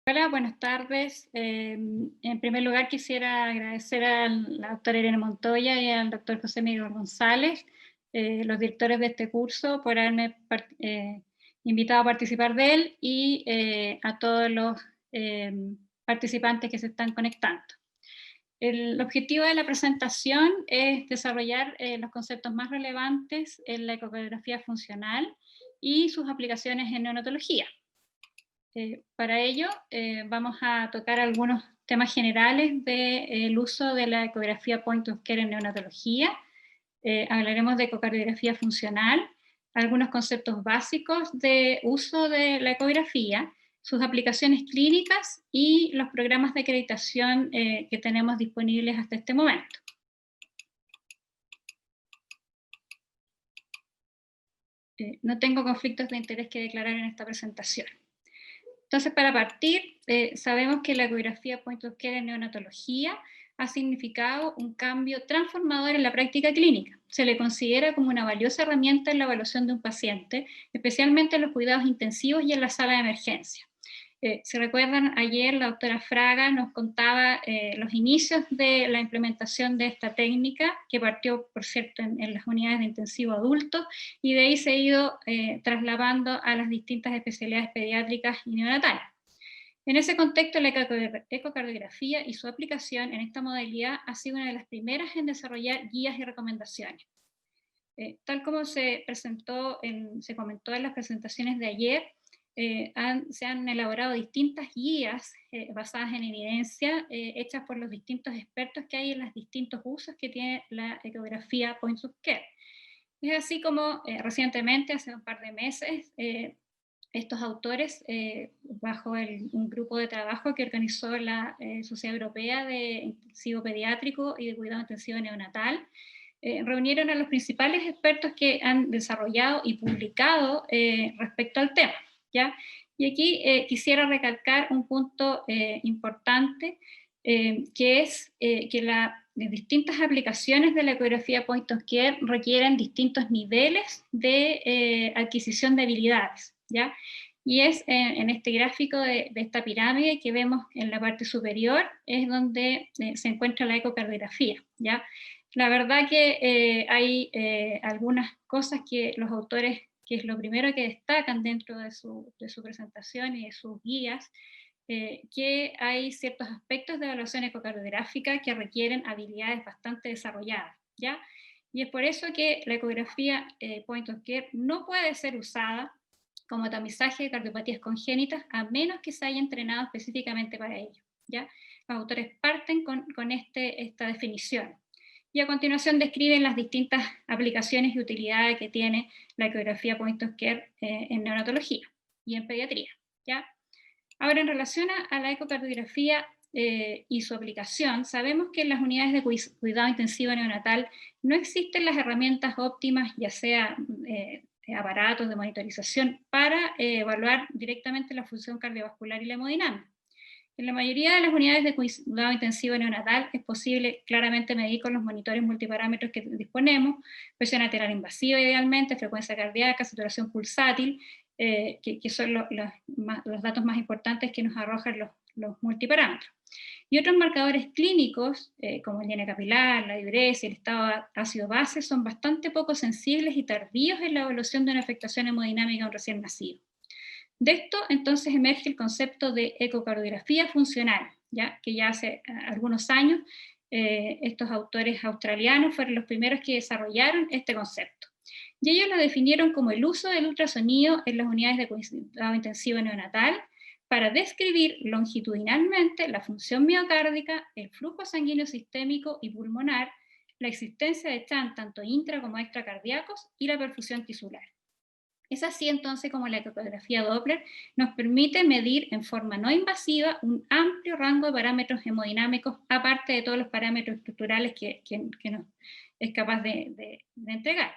Hola, buenas tardes. En primer lugar, quisiera agradecer a la doctora Irene Montoya y al doctor José Miguel González, los directores de este curso, por haberme invitado a participar de él y a todos los eh, participantes que se están conectando. El objetivo de la presentación es desarrollar los conceptos más relevantes en la ecocardiografía funcional y sus aplicaciones en neonatología. Para ello, vamos a tocar algunos temas generales del uso de la ecografía point of care en neonatología. Hablaremos de ecocardiografía funcional, algunos conceptos básicos de uso de la ecografía, sus aplicaciones clínicas y los programas de acreditación que tenemos disponibles hasta este momento. No tengo conflictos de interés que declarar en esta presentación. Entonces, para partir, sabemos que la ecografía point of care en neonatología ha significado un cambio transformador en la práctica clínica. Se le considera como una valiosa herramienta en la evaluación de un paciente, especialmente en los cuidados intensivos y en la sala de emergencia. Si recuerdan, ayer la doctora Fraga nos contaba los inicios de la implementación de esta técnica, que partió, por cierto, en las unidades de intensivo adultos, y de ahí se ha ido trasladando a las distintas especialidades pediátricas y neonatales. En ese contexto, la ecocardiografía y su aplicación en esta modalidad ha sido una de las primeras en desarrollar guías y recomendaciones. Tal como se comentó en las presentaciones de ayer, se han elaborado distintas guías basadas en evidencia, hechas por los distintos expertos que hay en los distintos usos que tiene la ecografía point of care. Es así como recientemente, hace un par de meses, estos autores, bajo un grupo de trabajo que organizó la Sociedad Europea de Intensivo Pediátrico y de Cuidado Intensivo Neonatal, reunieron a los principales expertos que han desarrollado y publicado respecto al tema, ¿ya? Y aquí quisiera recalcar un punto importante, que es que las distintas aplicaciones de la ecografía point of care requieren distintos niveles de adquisición de habilidades, ¿ya? Y es en este gráfico de esta pirámide que vemos en la parte superior, es donde se encuentra la ecocardiografía, ¿ya? La verdad que hay algunas cosas que los autores, que es lo primero que destacan dentro de su presentación y de sus guías, que hay ciertos aspectos de evaluación ecocardiográfica que requieren habilidades bastante desarrolladas, ¿ya? Y es por eso que la ecografía point of care no puede ser usada como tamizaje de cardiopatías congénitas a menos que se haya entrenado específicamente para ello, ¿ya? Los autores parten con esta definición. Y a continuación describen las distintas aplicaciones y utilidades que tiene la ecografía point of care en neonatología y en pediatría, ¿ya? Ahora, en relación a la ecocardiografía y su aplicación, sabemos que en las unidades de cuidado intensivo neonatal no existen las herramientas óptimas, ya sea aparatos de monitorización, para evaluar directamente la función cardiovascular y la hemodinámica. En la mayoría de las unidades de cuidado intensivo neonatal es posible claramente medir con los monitores multiparámetros que disponemos, presión arterial invasiva idealmente, frecuencia cardíaca, saturación pulsátil, que son los datos más importantes que nos arrojan los multiparámetros. Y otros marcadores clínicos, como el diane capilar, la diuresis, el estado ácido base, son bastante poco sensibles y tardíos en la evaluación de una afectación hemodinámica a un recién nacido. De esto entonces emerge el concepto de ecocardiografía funcional, ¿ya? Que ya hace algunos años estos autores australianos fueron los primeros que desarrollaron este concepto. Y ellos lo definieron como el uso del ultrasonido en las unidades de cuidado intensivo neonatal para describir longitudinalmente la función miocárdica, el flujo sanguíneo sistémico y pulmonar, la existencia de shunt tanto intra como extracardíacos y la perfusión tisular. Es así entonces como la ecografía Doppler nos permite medir en forma no invasiva un amplio rango de parámetros hemodinámicos, aparte de todos los parámetros estructurales que nos es capaz de entregar.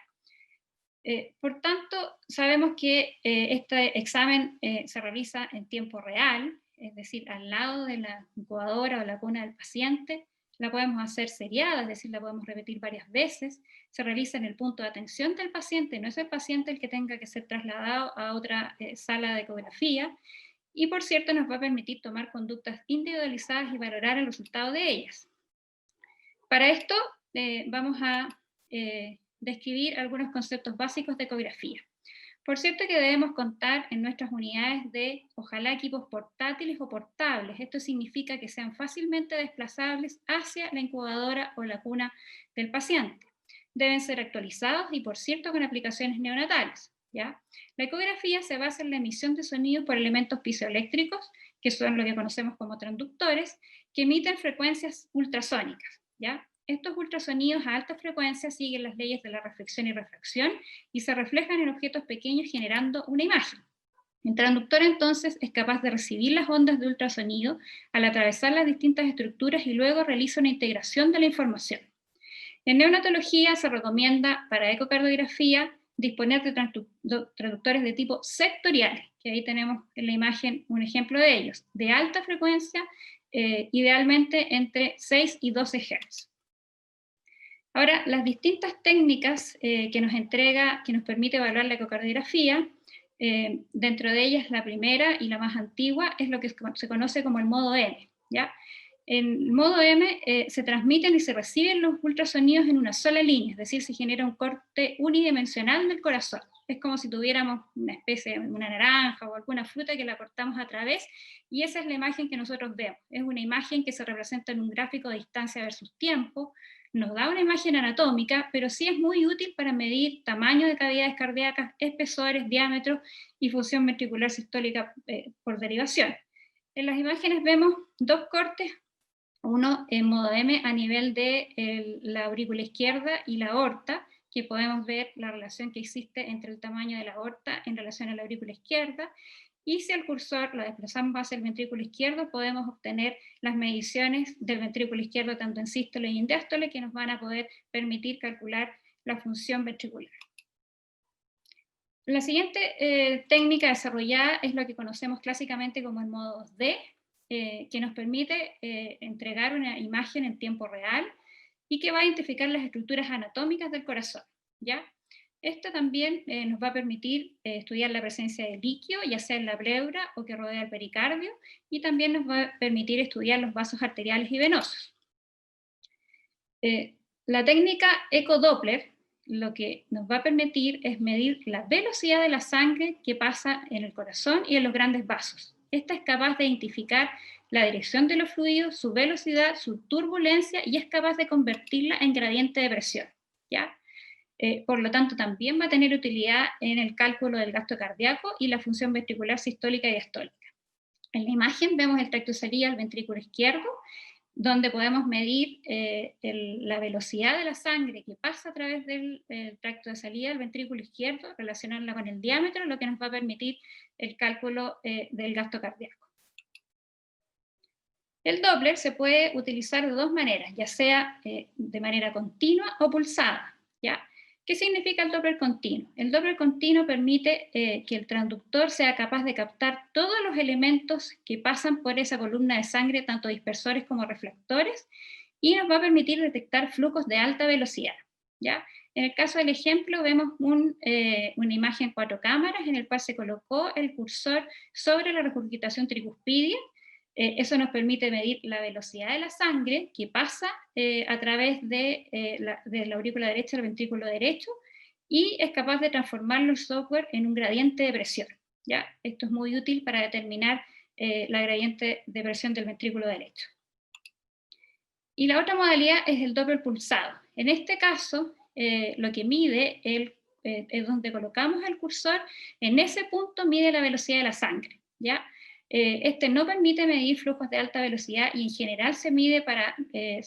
Por tanto, sabemos que este examen se realiza en tiempo real, es decir, al lado de la incubadora o la cuna del paciente. La podemos hacer seriada, es decir, la podemos repetir varias veces. Se realiza en el punto de atención del paciente, no es el paciente el que tenga que ser trasladado a otra sala de ecografía. y por cierto nos va a permitir tomar conductas individualizadas y valorar el resultado de ellas. Para esto vamos a describir algunos conceptos básicos de ecografía. Por cierto que debemos contar en nuestras unidades de, ojalá, equipos portátiles o portables. Esto significa que sean fácilmente desplazables hacia la incubadora o la cuna del paciente. Deben ser actualizados y, por cierto, con aplicaciones neonatales, ¿ya? La ecografía se basa en la emisión de sonidos por elementos piezoeléctricos, que son lo que conocemos como transductores, que emiten frecuencias ultrasónicas, ¿ya? Estos ultrasonidos a alta frecuencia siguen las leyes de la reflexión y refracción y se reflejan en objetos pequeños generando una imagen. El transductor entonces es capaz de recibir las ondas de ultrasonido al atravesar las distintas estructuras y luego realiza una integración de la información. En neonatología se recomienda para ecocardiografía disponer de transductores de tipo sectorial, que ahí tenemos en la imagen un ejemplo de ellos, de alta frecuencia, idealmente entre 6 y 12 Hz. Ahora, las distintas técnicas que nos permite evaluar la ecocardiografía, dentro de ellas la primera y la más antigua es lo que se conoce como el modo M, ¿ya? En el modo M se transmiten y se reciben los ultrasonidos en una sola línea, es decir, se genera un corte unidimensional del corazón. Es como si tuviéramos una especie de una naranja o alguna fruta que la cortamos a través, y esa es la imagen que nosotros vemos. Es una imagen que se representa en un gráfico de distancia versus tiempo, nos da una imagen anatómica, pero sí es muy útil para medir tamaño de cavidades cardíacas, espesores, diámetros y función ventricular sistólica por derivación. En las imágenes vemos dos cortes, uno en modo M a nivel de la aurícula izquierda y la aorta, que podemos ver la relación que existe entre el tamaño de la aorta en relación a la aurícula izquierda, y si el cursor lo desplazamos hacia el ventrículo izquierdo, podemos obtener las mediciones del ventrículo izquierdo tanto en sístole y en diástole, que nos van a poder permitir calcular la función ventricular. La siguiente técnica desarrollada es lo que conocemos clásicamente como el modo 2D, que nos permite entregar una imagen en tiempo real y que va a identificar las estructuras anatómicas del corazón, ¿ya? Esto también nos va a permitir estudiar la presencia de líquido, ya sea en la pleura o que rodea el pericardio, y también nos va a permitir estudiar los vasos arteriales y venosos. La técnica ecodoppler lo que nos va a permitir es medir la velocidad de la sangre que pasa en el corazón y en los grandes vasos. Esta es capaz de identificar la dirección de los fluidos, su velocidad, su turbulencia, y es capaz de convertirla en gradiente de presión, ¿ya? Por lo tanto, también va a tener utilidad en el cálculo del gasto cardíaco y la función ventricular sistólica y diastólica. En la imagen vemos el tracto de salida al ventrículo izquierdo, donde podemos medir la velocidad de la sangre que pasa a través del tracto de salida del ventrículo izquierdo, relacionarla con el diámetro, lo que nos va a permitir el cálculo del gasto cardíaco. El Doppler se puede utilizar de dos maneras, ya sea de manera continua o pulsada, ¿ya? ¿Qué significa el Doppler continuo? El Doppler continuo permite que el transductor sea capaz de captar todos los elementos que pasan por esa columna de sangre, tanto dispersores como reflectores, y nos va a permitir detectar flujos de alta velocidad, ¿ya? En el caso del ejemplo vemos una imagen 4 cámaras en el cual se colocó el cursor sobre la regurgitación tricuspidia. Eso nos permite medir la velocidad de la sangre que pasa a través de la aurícula derecha al ventrículo derecho, y es capaz de transformarlo el software en un gradiente de presión, ¿ya? Esto es muy útil para determinar la gradiente de presión del ventrículo derecho. Y la otra modalidad es el Doppler pulsado. En este caso, lo que mide es donde colocamos el cursor, en ese punto mide la velocidad de la sangre, ¿ya? Este no permite medir flujos de alta velocidad y en general se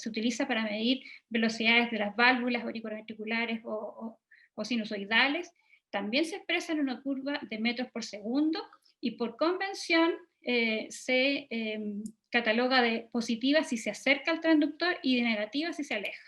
utiliza para medir velocidades de las válvulas auriculoventriculares o sinusoidales. También se expresa en una curva de metros por segundo y por convención se cataloga de positiva si se acerca al transductor y de negativa si se aleja.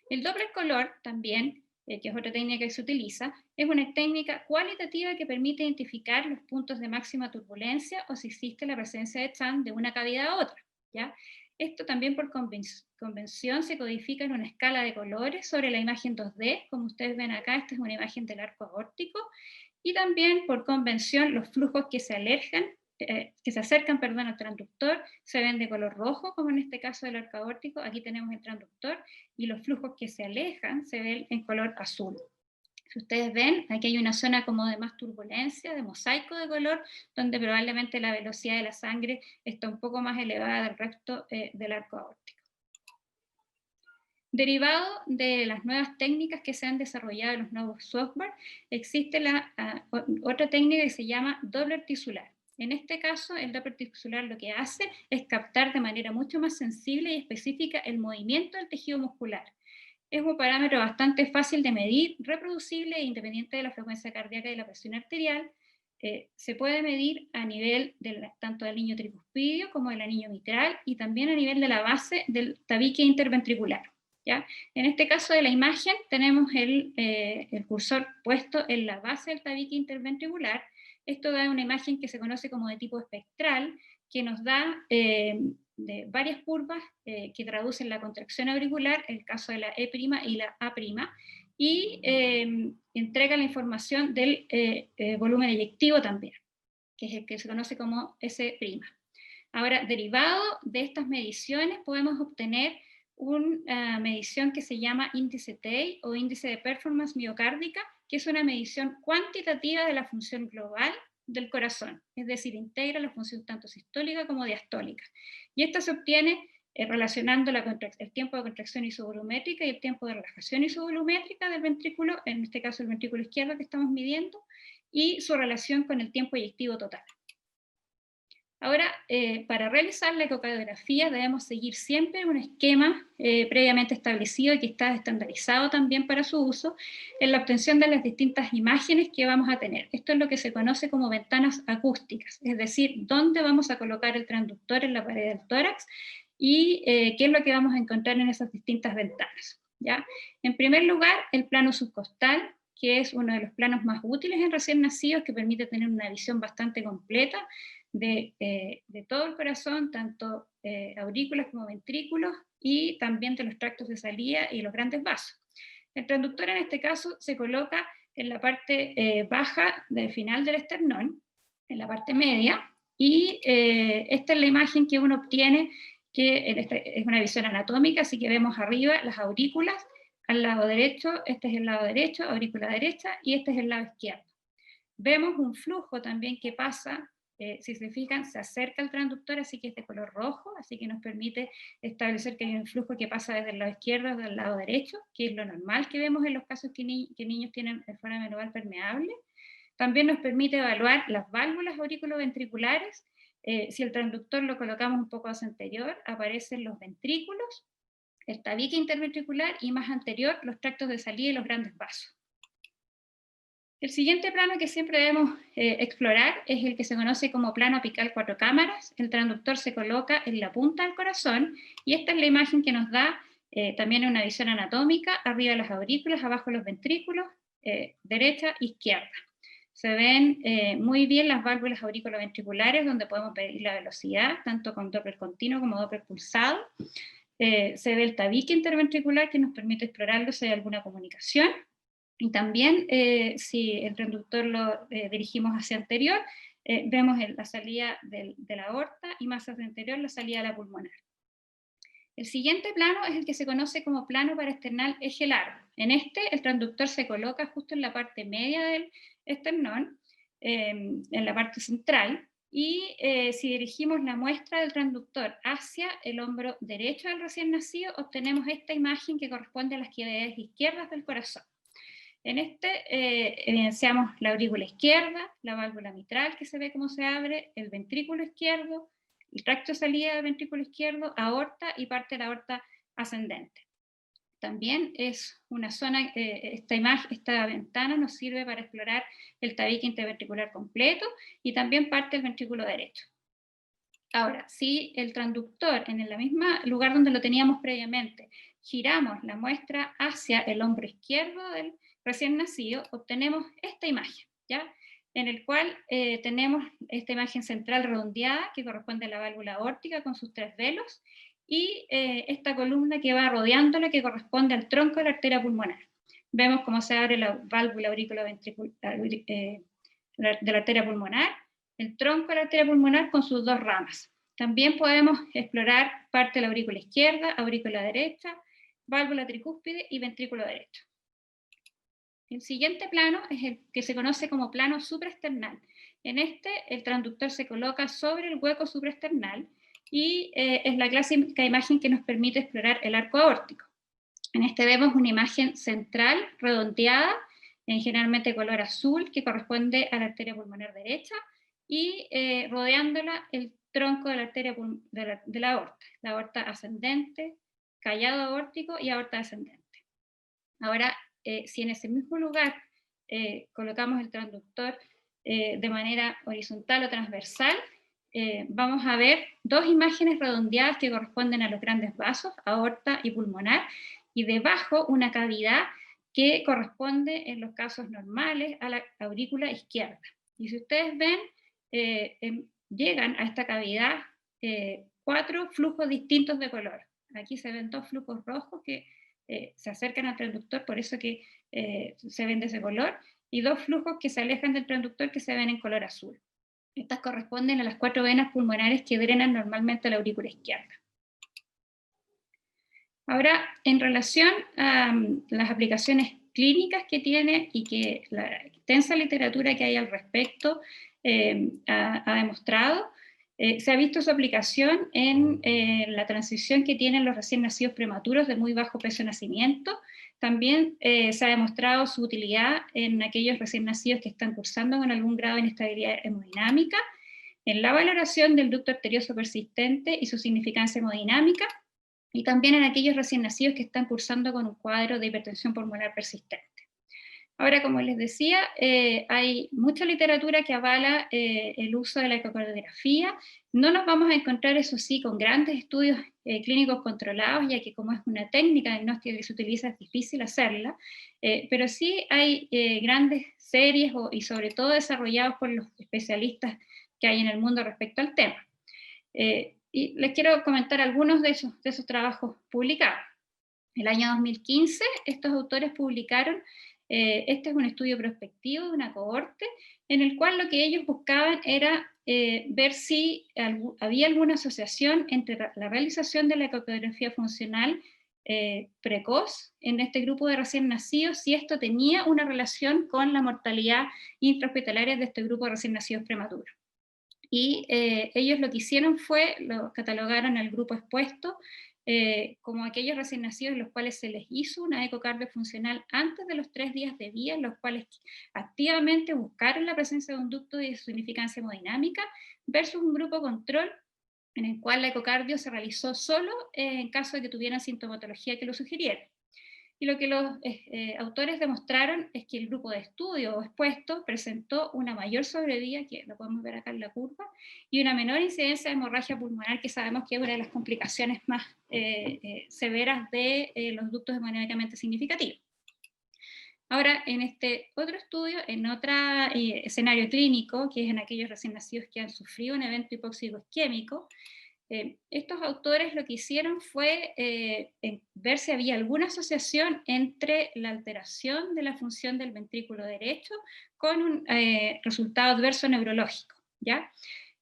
El Doppler color también, que es otra técnica que se utiliza, es una técnica cualitativa que permite identificar los puntos de máxima turbulencia o si existe la presencia de Chant de una cavidad a otra, ¿ya? Esto también por convención se codifica en una escala de colores sobre la imagen 2D, como ustedes ven acá. Esta es una imagen del arco aórtico, y también por convención los flujos que se acercan al transductor se ven de color rojo, como en este caso del arco aórtico. Aquí tenemos el transductor, y los flujos que se alejan se ven en color azul. Si ustedes ven, aquí hay una zona como de más turbulencia, de mosaico de color, donde probablemente la velocidad de la sangre está un poco más elevada del resto del arco aórtico. Derivado de las nuevas técnicas que se han desarrollado en los nuevos software, existe otra técnica que se llama Doppler tisular. En este caso, el Doppler tisular lo que hace es captar de manera mucho más sensible y específica el movimiento del tejido muscular. Es un parámetro bastante fácil de medir, reproducible e independiente de la frecuencia cardíaca y la presión arterial. Se puede medir a nivel tanto del anillo tricuspidio como del anillo mitral, y también a nivel de la base del tabique interventricular. ¿Ya? En este caso de la imagen tenemos el cursor puesto en la base del tabique interventricular. Esto da una imagen que se conoce como de tipo espectral, que nos da de varias curvas que traducen la contracción auricular, el caso de la E' y la A', y entrega la información del volumen eyectivo también, que es el que se conoce como S'. Ahora, derivado de estas mediciones, podemos obtener una medición que se llama índice TEI o índice de performance miocárdica, que es una medición cuantitativa de la función global del corazón, es decir, integra la función tanto sistólica como diastólica. Y esta se obtiene relacionando el tiempo de contracción isovolumétrica y el tiempo de relajación isovolumétrica del ventrículo, en este caso el ventrículo izquierdo que estamos midiendo, y su relación con el tiempo eyectivo total. Ahora, para realizar la ecocardiografía debemos seguir siempre un esquema previamente establecido y que está estandarizado también para su uso en la obtención de las distintas imágenes que vamos a tener. Esto es lo que se conoce como ventanas acústicas, es decir, dónde vamos a colocar el transductor en la pared del tórax y qué es lo que vamos a encontrar en esas distintas ventanas. ¿Ya? En primer lugar, el plano subcostal, que es uno de los planos más útiles en recién nacidos, que permite tener una visión bastante completa de todo el corazón, tanto aurículas como ventrículos, y también de los tractos de salida y los grandes vasos. El transductor en este caso se coloca en la parte baja del final del esternón, en la parte media, y esta es la imagen que uno obtiene, que es una visión anatómica, así que vemos arriba las aurículas, al lado derecho, este es el lado derecho, aurícula derecha, y este es el lado izquierdo. Vemos un flujo también que pasa, si se fijan, se acerca al transductor, así que es de color rojo, así que nos permite establecer que hay un flujo que pasa desde el lado izquierdo hasta el lado derecho, que es lo normal que vemos en los casos que niños tienen el foramen oval permeable. También nos permite evaluar las válvulas auriculoventriculares. Si el transductor lo colocamos un poco hacia anterior, aparecen los ventrículos, el tabique interventricular, y más anterior los tractos de salida y los grandes vasos. El siguiente plano que siempre debemos explorar es el que se conoce como plano apical 4 cámaras. El transductor se coloca en la punta del corazón, y esta es la imagen que nos da también una visión anatómica, arriba las aurículas, abajo los ventrículos, derecha, izquierda. Se ven muy bien las válvulas auriculoventriculares, donde podemos medir la velocidad, tanto con Doppler continuo como Doppler pulsado. Se ve el tabique interventricular, que nos permite explorarlo si hay alguna comunicación. Y también, si el transductor lo dirigimos hacia anterior, vemos la salida de la aorta, y más hacia anterior la salida de la pulmonar. El siguiente plano es el que se conoce como plano paraesternal eje largo. En este, el transductor se coloca justo en la parte media del esternón, en la parte central, y si dirigimos la muestra del transductor hacia el hombro derecho del recién nacido, obtenemos esta imagen que corresponde a las cavidades izquierdas del corazón. En este evidenciamos la aurícula izquierda, la válvula mitral que se ve cómo se abre, el ventrículo izquierdo, el tracto de salida del ventrículo izquierdo, aorta y parte de la aorta ascendente. También es una zona, esta ventana nos sirve para explorar el tabique interventricular completo y también parte del ventrículo derecho. Ahora, si el transductor en el mismo lugar donde lo teníamos previamente, giramos la muestra hacia el hombro izquierdo del recién nacido, obtenemos esta imagen, ¿ya? En el cual tenemos esta imagen central redondeada que corresponde a la válvula aórtica con sus 3 velos, y esta columna que va rodeándola que corresponde al tronco de la arteria pulmonar. Vemos cómo se abre la válvula de la arteria pulmonar, el tronco de la arteria pulmonar con sus dos ramas. También podemos explorar parte de la aurícula izquierda, aurícula derecha, válvula tricúspide y ventrículo derecho. El siguiente plano es el que se conoce como plano supraesternal. En este, el transductor se coloca sobre el hueco supraesternal y es la clásica imagen que nos permite explorar el arco aórtico. En este vemos una imagen central, redondeada, generalmente de color azul, que corresponde a la arteria pulmonar derecha, y rodeándola el tronco de la arteria de la aorta ascendente, callado aórtico y aorta descendente. Ahora, si en ese mismo lugar colocamos el transductor de manera horizontal o transversal, vamos a ver dos imágenes redondeadas que corresponden a los grandes vasos, aorta y pulmonar, y debajo una cavidad que corresponde en los casos normales a la aurícula izquierda. Y si ustedes ven, llegan a esta cavidad 4 flujos distintos de color. Aquí se ven 2 flujos rojos que se acercan al transductor, por eso que se ven de ese color, y 2 flujos que se alejan del transductor que se ven en color azul. Estas corresponden a las 4 venas pulmonares que drenan normalmente la aurícula izquierda. Ahora, en relación a las aplicaciones clínicas que tiene y que la extensa literatura que hay al respecto ha demostrado, se ha visto su aplicación en la transición que tienen los recién nacidos prematuros de muy bajo peso de nacimiento. También se ha demostrado su utilidad en aquellos recién nacidos que están cursando con algún grado de inestabilidad hemodinámica, en la valoración del ducto arterioso persistente y su significancia hemodinámica, y también en aquellos recién nacidos que están cursando con un cuadro de hipertensión pulmonar persistente. Ahora, como les decía, hay mucha literatura que avala el uso de la ecocardiografía. No nos vamos a encontrar, eso sí, con grandes estudios clínicos controlados, ya que como es una técnica diagnóstica que se utiliza es difícil hacerla, pero sí hay grandes series y sobre todo desarrollados por los especialistas que hay en el mundo respecto al tema. Y les quiero comentar algunos de esos trabajos publicados. El año 2015, estos autores publicaron, este es un estudio prospectivo de una cohorte, en el cual lo que ellos buscaban era ver si había alguna asociación entre la realización de la ecocardiografía funcional precoz en este grupo de recién nacidos, si esto tenía una relación con la mortalidad intrahospitalaria de este grupo de recién nacidos prematuros. Y ellos lo que hicieron fue, lo catalogaron al grupo expuesto como aquellos recién nacidos en los cuales se les hizo una ecocardio funcional antes de los 3 días de vida, en los cuales activamente buscaron la presencia de un ducto de significancia hemodinámica, versus un grupo control en el cual la ecocardio se realizó solo en caso de que tuvieran sintomatología que lo sugiriera. Y lo que los autores demostraron es que el grupo de estudio expuesto presentó una mayor sobrevida, que lo podemos ver acá en la curva, y una menor incidencia de hemorragia pulmonar, que sabemos que es una de las complicaciones más severas de los ductos hemodinámicamente significativos. Ahora, en este otro estudio, en otro escenario clínico, que es en aquellos recién nacidos que han sufrido un evento hipóxico isquémico, estos autores lo que hicieron fue ver si había alguna asociación entre la alteración de la función del ventrículo derecho con un resultado adverso neurológico, ¿ya?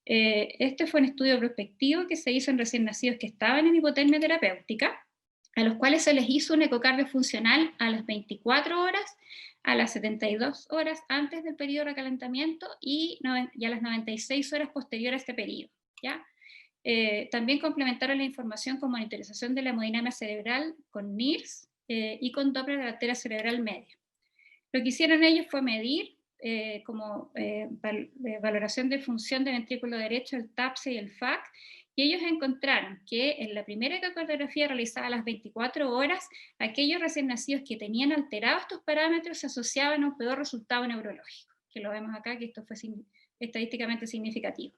Este fue un estudio prospectivo que se hizo en recién nacidos que estaban en hipotermia terapéutica, a los cuales se les hizo un ecocardio funcional a las 24 horas, a las 72 horas antes del periodo de recalentamiento y a las 96 horas posteriores a este periodo, ¿ya? También complementaron la información con monitorización de la hemodinamia cerebral con NIRS y con Doppler de la arteria cerebral media. Lo que hicieron ellos fue medir como valoración de función de ventrículo derecho, el TAPSE y el FAC, y ellos encontraron que en la primera ecocardiografía realizada a las 24 horas, aquellos recién nacidos que tenían alterados estos parámetros se asociaban a un peor resultado neurológico, que lo vemos acá, que esto fue estadísticamente significativo.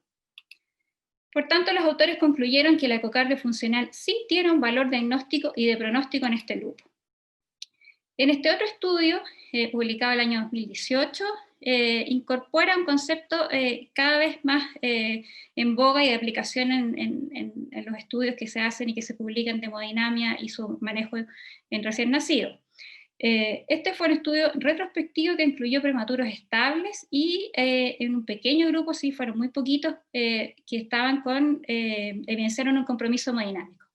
Por tanto, los autores concluyeron que la ecocardio funcional sí tiene un valor diagnóstico y de pronóstico en este grupo. En este otro estudio, publicado el año 2018, incorpora un concepto cada vez más en boga y de aplicación en los estudios que se hacen y que se publican de hemodinamia y su manejo en recién nacido. Este fue un estudio retrospectivo que incluyó prematuros estables y en un pequeño grupo, sí, fueron muy poquitos, que estaban evidenciaron un compromiso hemodinámico.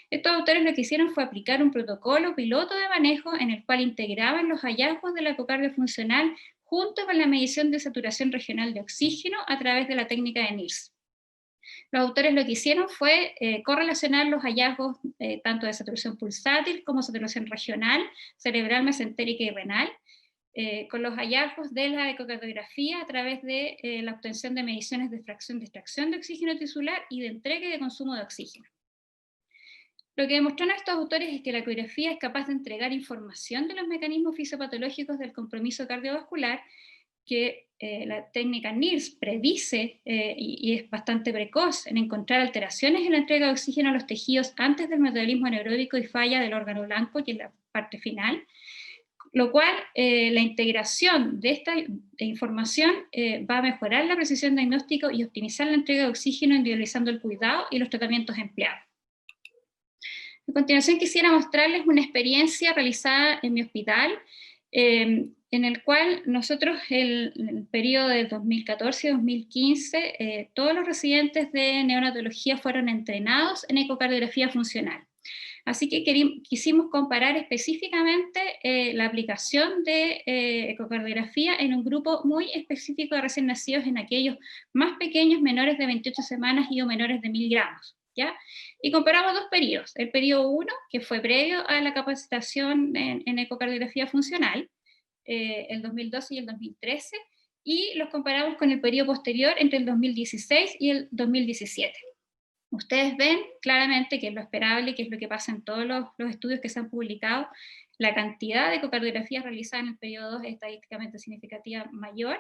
Estos autores lo que hicieron fue aplicar un protocolo piloto de manejo en el cual integraban los hallazgos de la ecocardio funcional junto con la medición de saturación regional de oxígeno a través de la técnica de NIRS. Los autores lo que hicieron fue correlacionar los hallazgos tanto de saturación pulsátil como saturación regional, cerebral, mesentérica y renal, con los hallazgos de la ecocardiografía a través de la obtención de mediciones de fracción de extracción de oxígeno tisular y de entrega y de consumo de oxígeno. Lo que demostraron estos autores es que la ecografía es capaz de entregar información de los mecanismos fisiopatológicos del compromiso cardiovascular, que la técnica NIRS predice y es bastante precoz en encontrar alteraciones en la entrega de oxígeno a los tejidos antes del metabolismo anaeróbico y falla del órgano blanco, que es la parte final, lo cual la integración de esta información va a mejorar la precisión diagnóstico y optimizar la entrega de oxígeno individualizando el cuidado y los tratamientos empleados. A continuación quisiera mostrarles una experiencia realizada en mi hospital, en el cual nosotros en el periodo de 2014 y 2015, todos los residentes de neonatología fueron entrenados en ecocardiografía funcional. Así que quisimos comparar específicamente la aplicación de ecocardiografía en un grupo muy específico de recién nacidos, en aquellos más pequeños, menores de 28 semanas y o menores de 1000 gramos. ¿Ya? Y comparamos dos periodos, el periodo 1, que fue previo a la capacitación en ecocardiografía funcional, el 2012 y el 2013, y los comparamos con el periodo posterior entre el 2016 y el 2017. Ustedes ven claramente que es lo esperable, que es lo que pasa en todos los estudios que se han publicado, la cantidad de ecocardiografías realizadas en el periodo 2 es estadísticamente significativa mayor,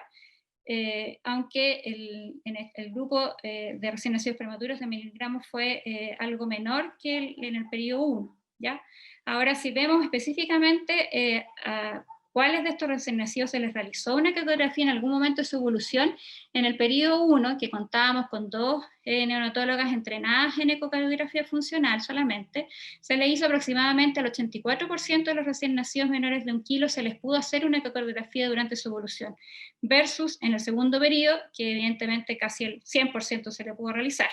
aunque el grupo de recién nacidos prematuros de miligramos fue algo menor que en el periodo 1. ¿Ya? Ahora, si vemos específicamente a cuáles de estos recién nacidos se les realizó una ecografía en algún momento de su evolución, en el periodo 1, que contábamos con 2 neonatólogas entrenadas en ecocardiografía funcional solamente, se le hizo aproximadamente al 84% de los recién nacidos menores de 1 kilo, se les pudo hacer una ecocardiografía durante su evolución, versus en el segundo periodo, que evidentemente casi el 100% se le pudo realizar.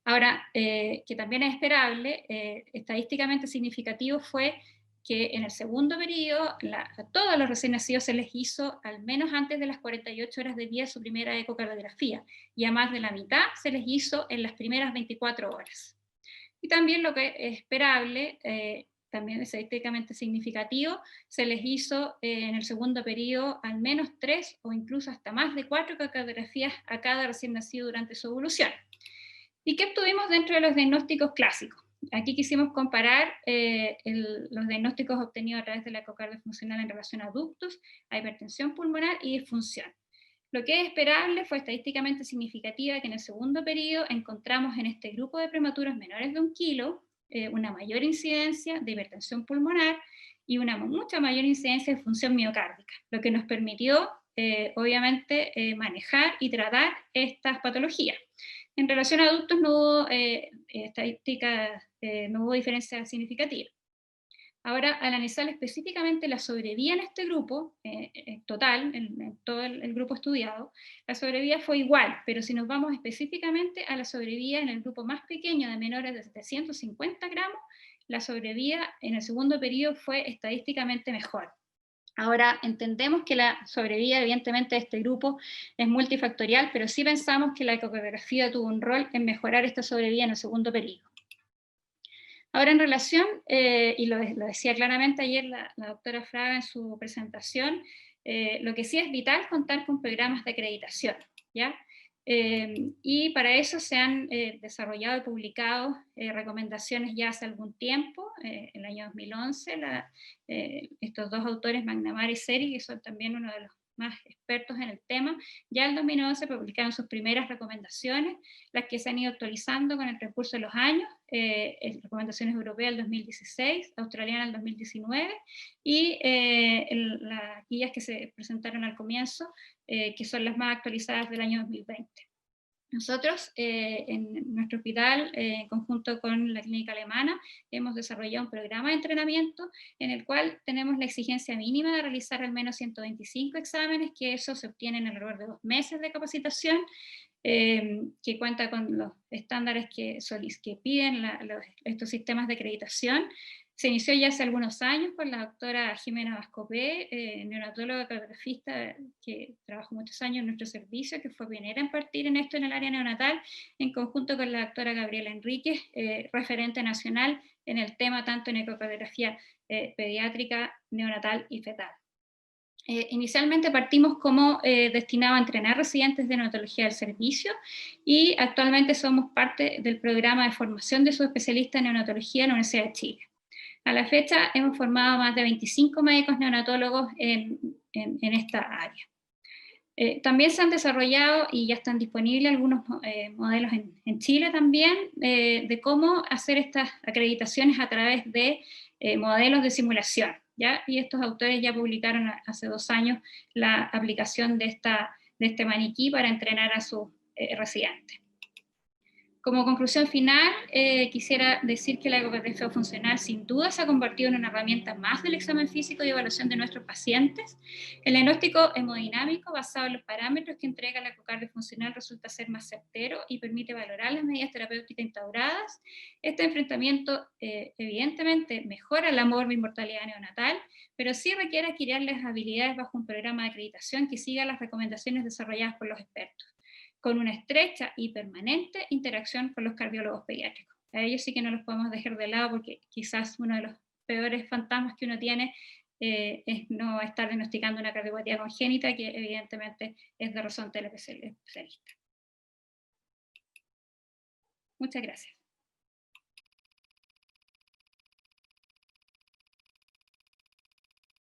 Ahora, que también es esperable, estadísticamente significativo fue que en el segundo periodo a todos los recién nacidos se les hizo al menos antes de las 48 horas de vida su primera ecocardiografía, y a más de la mitad se les hizo en las primeras 24 horas. Y también lo que es esperable, también estadísticamente significativo, se les hizo en el segundo periodo al menos 3 o incluso hasta más de 4 ecocardiografías a cada recién nacido durante su evolución. ¿Y qué obtuvimos dentro de los diagnósticos clásicos? Aquí quisimos comparar los diagnósticos obtenidos a través de la ecocardio funcional en relación a ductos, a hipertensión pulmonar y disfunción. Lo que es esperable fue estadísticamente significativa que en el segundo periodo encontramos en este grupo de prematuros menores de 1 kilo una mayor incidencia de hipertensión pulmonar y una mucha mayor incidencia de función miocárdica, lo que nos permitió obviamente manejar y tratar estas patologías. En relación a adultos no hubo estadísticas, no hubo diferencia significativa. Ahora, al analizar específicamente la sobrevía en este grupo, total, en todo el grupo estudiado, la sobrevía fue igual, pero si nos vamos específicamente a la sobrevía en el grupo más pequeño de menores de 750 gramos, la sobrevía en el segundo periodo fue estadísticamente mejor. Ahora, entendemos que la sobrevida, evidentemente, de este grupo es multifactorial, pero sí pensamos que la ecocardiografía tuvo un rol en mejorar esta sobrevida en el segundo periodo. Ahora, en relación, y lo decía claramente ayer la doctora Fraga en su presentación, lo que sí es vital contar con programas de acreditación, ¿ya? Y para eso se han desarrollado y publicado recomendaciones ya hace algún tiempo, en el año 2011, estos dos autores, McNamara y Seri, que son también uno de los más expertos en el tema, ya en 2011 publicaron sus primeras recomendaciones, las que se han ido actualizando con el transcurso de los años, recomendaciones europeas del 2016, australianas del 2019, y las guías que se presentaron al comienzo, que son las más actualizadas del año 2020. Nosotros en nuestro hospital, en conjunto con la clínica alemana, hemos desarrollado un programa de entrenamiento en el cual tenemos la exigencia mínima de realizar al menos 125 exámenes, que eso se obtienen alrededor de 2 meses de capacitación, que cuenta con los estándares que piden estos sistemas de acreditación. Se inició ya hace algunos años con la doctora Jimena Vascopé, neonatóloga cardiografista que trabajó muchos años en nuestro servicio, que fue pionera en partir en esto en el área neonatal, en conjunto con la doctora Gabriela Enríquez, referente nacional en el tema tanto en ecocardiografía pediátrica, neonatal y fetal. Inicialmente partimos como destinado a entrenar residentes de neonatología del servicio y actualmente somos parte del programa de formación de subespecialistas en neonatología en la Universidad de Chile. A la fecha hemos formado más de 25 médicos neonatólogos en esta área. También se han desarrollado y ya están disponibles algunos modelos en Chile también de cómo hacer estas acreditaciones a través de modelos de simulación, ¿ya? Y estos autores ya publicaron hace 2 años la aplicación de este maniquí para entrenar a sus residentes. Como conclusión final, quisiera decir que la ecografía funcional sin duda se ha convertido en una herramienta más del examen físico y evaluación de nuestros pacientes. El diagnóstico hemodinámico basado en los parámetros que entrega la ecocardio funcional resulta ser más certero y permite valorar las medidas terapéuticas instauradas. Este enfrentamiento evidentemente mejora la morbimortalidad neonatal, pero sí requiere adquirir las habilidades bajo un programa de acreditación que siga las recomendaciones desarrolladas por los expertos, con una estrecha y permanente interacción con los cardiólogos pediátricos. A ellos sí que no los podemos dejar de lado porque quizás uno de los peores fantasmas que uno tiene es no estar diagnosticando una cardiopatía congénita, que evidentemente es de razón del especialista. Muchas gracias.